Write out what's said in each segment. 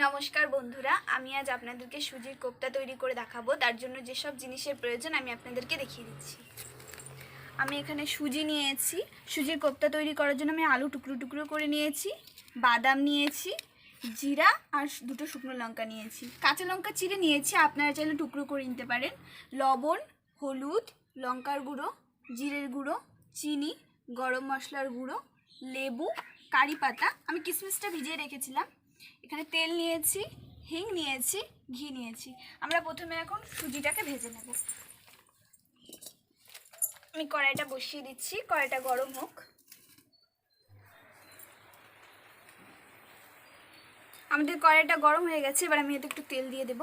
নমস্কার বন্ধুরা, আমি আজ আপনাদেরকে সুজির কোপ্তা তৈরি করে দেখাবো। তার জন্য যেসব জিনিসের প্রয়োজন আমি আপনাদেরকে দেখিয়ে দিচ্ছি। আমি এখানে সুজি নিয়েছি। সুজির কোপ্তা তৈরি করার জন্য আমি আলু টুকরো টুকরো করে নিয়েছি, বাদাম নিয়েছি, জিরা আর দুটো শুকনো লঙ্কা নিয়েছি, কাঁচা লঙ্কা চিড়ে নিয়েছি, আপনারা চাইলে টুকরো করে নিতে পারেন, লবণ, হলুদ, লঙ্কার গুঁড়ো, জিরের গুঁড়ো, চিনি, গরম মশলার গুঁড়ো, লেবু, কারি পাতা, আমি কিশমিশটা ভিজিয়ে রেখেছিলাম, এখানে তেল নিয়েছি, হিং নিয়েছি, ঘি নিয়েছি। আমরা প্রথমে এখন সুজিটাকে ভেজে নেব। আমি কড়াইটা বসিয়ে দিচ্ছি, কড়াইটা গরম হোক। আমাদের কড়াইটা গরম হয়ে গেছে, এবার আমি এতে একটু তেল দিয়ে দেব।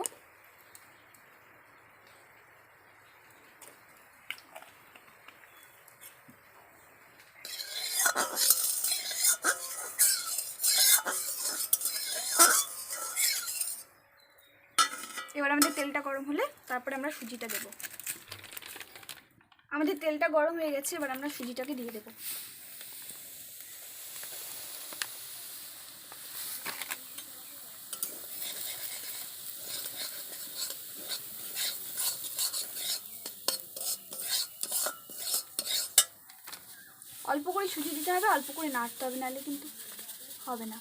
এবার আমাদের তেলটা গরম হলে তারপরে আমরা সুজিটা দেব। আমাদের তেলটা গরম হয়ে গেছে, এবার আমরা সুজিটাকে দিয়ে দেব। অল্প করে সুজি দিতে হবে, অল্প করে নাড়তে হবে, নাহলে কিন্তু হবে না।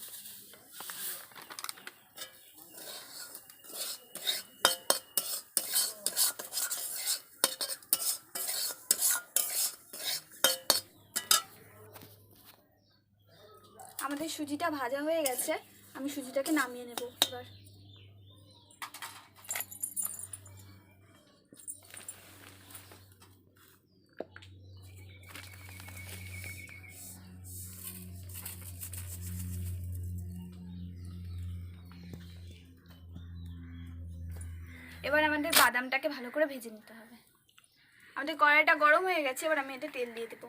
আমাদের সুজিটা ভাজা হয়ে গেছে, আমি সুজিটাকে নামিয়ে নেব। এবার আমাদের বাদামটাকে ভালো করে ভেজে নিতে হবে। আমাদের কড়াইটা গরম হয়ে গেছে, এবার আমি এতে তেল দিয়ে দেবো।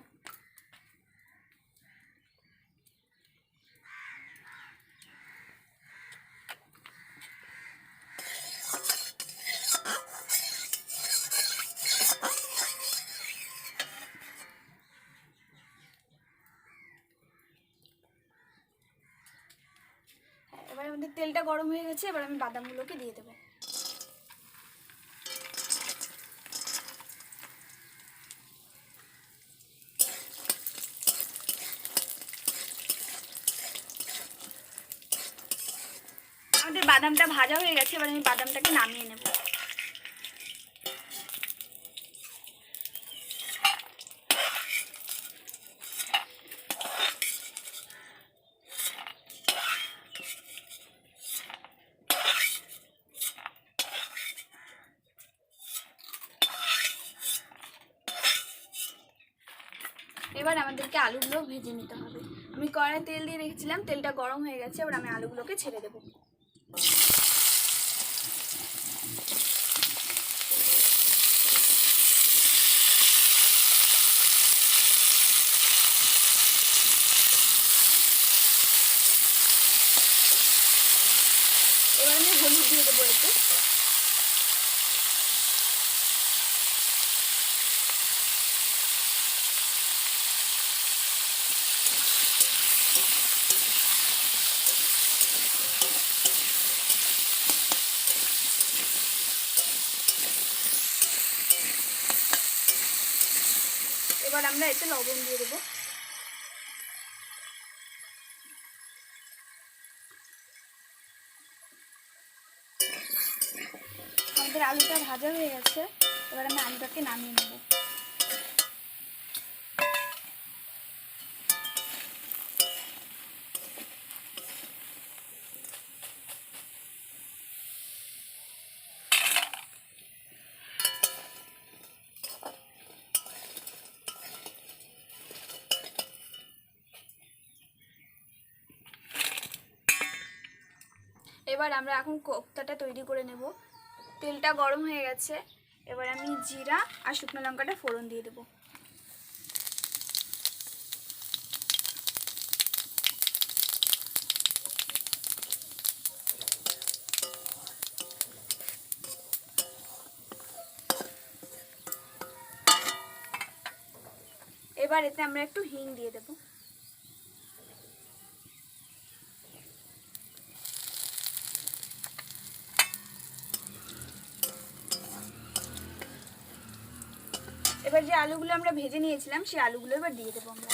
এবার আমাদের তেলটা গরম হয়ে গেছে, এবার আমি বাদামগুলোকে দিয়ে দেবো। আমাদের বাদামটা ভাজা হয়ে গেছে, এবার আমি বাদামটাকে নামিয়ে নেব। এবার আমাদেরকে আলুগুলো ভেজে নিতে হবে। আমি কড়াই তেল দিয়ে রেখেছিলাম, তেলটা গরম হয়ে গেছে, এবার আমি আলুগুলোকে ছেড়ে দেবো। এবার আমি হলুদ দিয়ে দেবো একটু। এবার আমরা এতে লবণ দিয়ে দেবো। আমাদের আলুটা ভাজা হয়ে গেছে, এবার আমি আলুটাকে নামিয়ে নেব। এবার আমরা এখন কোপ্তাটা তৈরি করে নেব। তেলটা গরম হয়ে গেছে, এবার আমি জিরা আর শুকনো লঙ্কাটা ফোড়ন দিয়ে দেবো। এবার এতে আমরা একটু হিং দিয়ে দেবো। এবার যে আলুগুলো আমরা ভেজে নিয়েছিলাম সেই আলুগুলো এবার দিয়ে দেবো আমরা।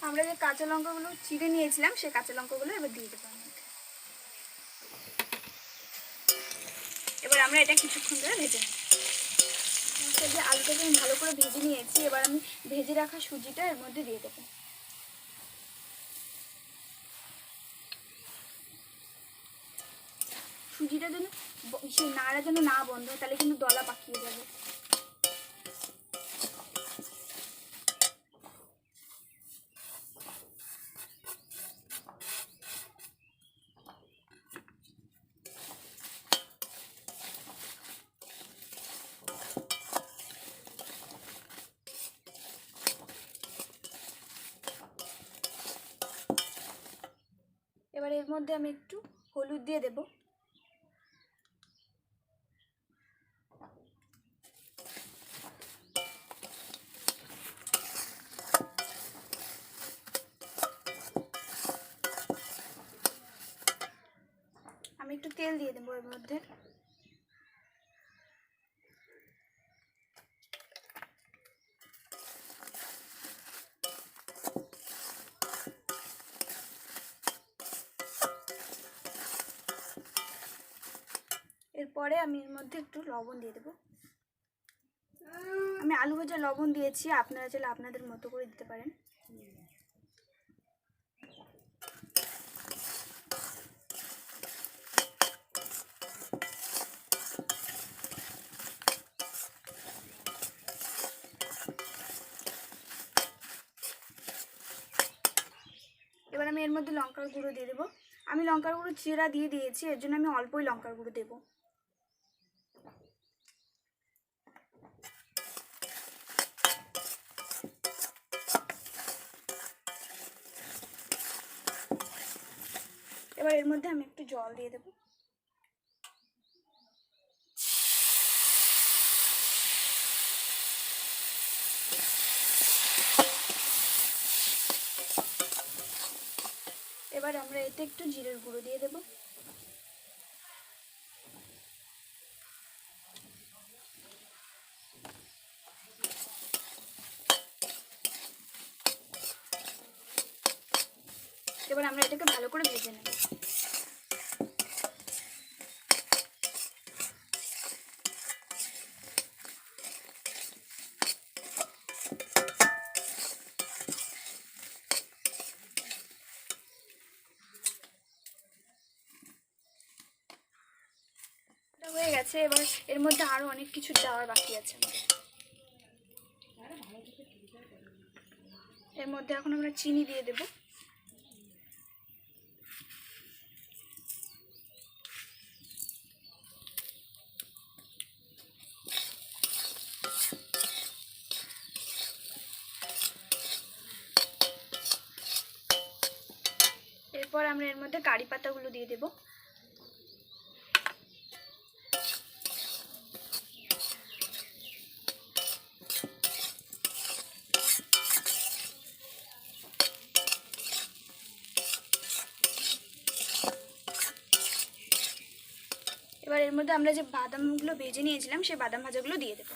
আমরা যে কাঁচা লঙ্কাগুলো চিড়ে নিয়েছিলাম সেই কাঁচা লঙ্কাগুলো এবার দিয়ে দেবো। এবার আমরা এটা কিছুক্ষণ ধরে ভেজে নেব। যে আলুটাকে আমি ভালো করে ভেজে নিয়েছি, এবার আমি ভেজে রাখা সুজিটা এর মধ্যে দিয়ে দেবো। সুজিটা যেন সেই নাড়া যেন না বন্ধ হয়, তাহলে কিন্তু দলা পাকিয়ে যাবে। এবার এর মধ্যে আমি একটু হলুদ দিয়ে দেব। আমি একটু তেল দিয়ে দেবো এর মধ্যে। এরপরে আমি এর মধ্যে একটু লবণ দিয়ে দেবো। আমি আলু ভাজা লবণ দিয়েছি, আপনারা চাইলে আপনাদের মতো করে দিতে পারেন। এবার আমি এর মধ্যে লঙ্কার গুঁড়ো দিয়ে দেবো। আমি লঙ্কার গুঁড়ো চিরা দিয়ে দিয়েছি, এর জন্য আমি অল্পই লঙ্কার গুঁড়ো দেবো। এবার এর মধ্যে আমি একটু জল দিয়ে দেবো। এবার আমরা এতে একটু জিরের গুঁড়ো দিয়ে দেবো। এবার আমরা এটাকে ভালো করে ভেজে নেব। হয়ে গেছে। এবার এর মধ্যে আরো অনেক কিছু দেওয়ার বাকি আছে। এর মধ্যে এখন আমরা চিনি দিয়ে দেব। এরপর আমরা এর মধ্যে কারি পাতাগুলো দিয়ে দেব। এবার এর মধ্যে আমরা যে বাদামগুলো ভেজে নিয়েছিলাম সেই বাদাম ভাজাগুলো দিয়ে দেব।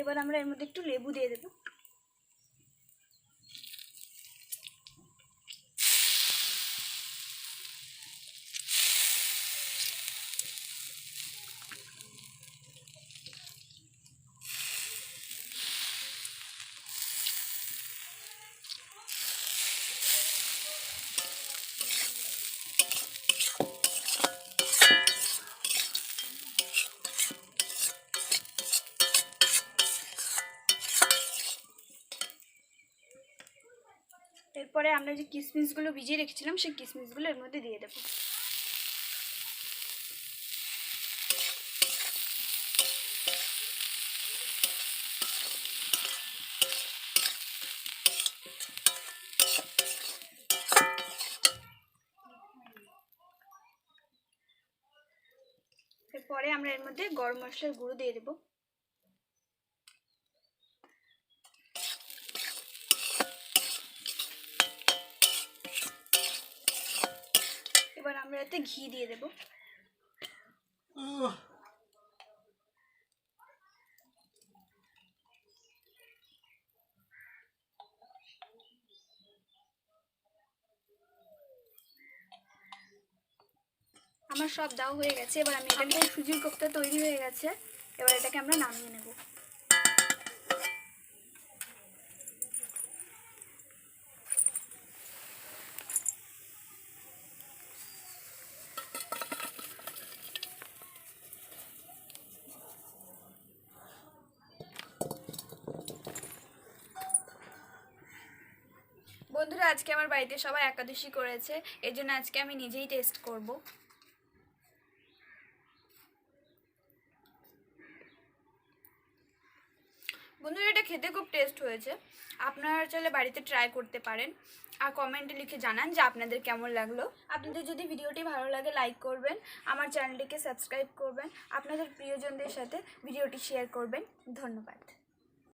এবার আমরা এর মধ্যে একটু লেবু দিয়ে দেব। এরপরে আমরা যে কিশমিশগুলো ভিজিয়ে রেখেছিলাম সেই কিশমিশগুলো এর মধ্যে দিয়ে দেব। এরপরে আমরা এর মধ্যে গরম মশলার গুঁড়ো দিয়ে দেব। এবার আমরা এতে ঘি দিয়ে দেব। আমার সব দেওয়া হয়ে গেছে। এবার আমি এটাকে সুজির কোফতা তৈরি হয়ে গেছে। এবার এটাকে আমরা নামিয়ে নেব। বন্ধুরা, আজকে আমার বাড়িতে সবাই একাদশী করেছে, এর জন্য আজকে আমি নিজেই টেস্ট করব। বন্ধুরা, এটা খেতে খুব টেস্ট হয়েছে। আপনারা চাইলে বাড়িতে ট্রাই করতে পারেন আর কমেন্টে লিখে জানান যে আপনাদের কেমন লাগলো। আপনাদের যদি ভিডিওটি ভালো লাগে লাইক করবেন, আমার চ্যানেলটিকে সাবস্ক্রাইব করবেন, আপনাদের প্রিয়জনদের সাথে ভিডিওটি শেয়ার করবেন। ধন্যবাদ।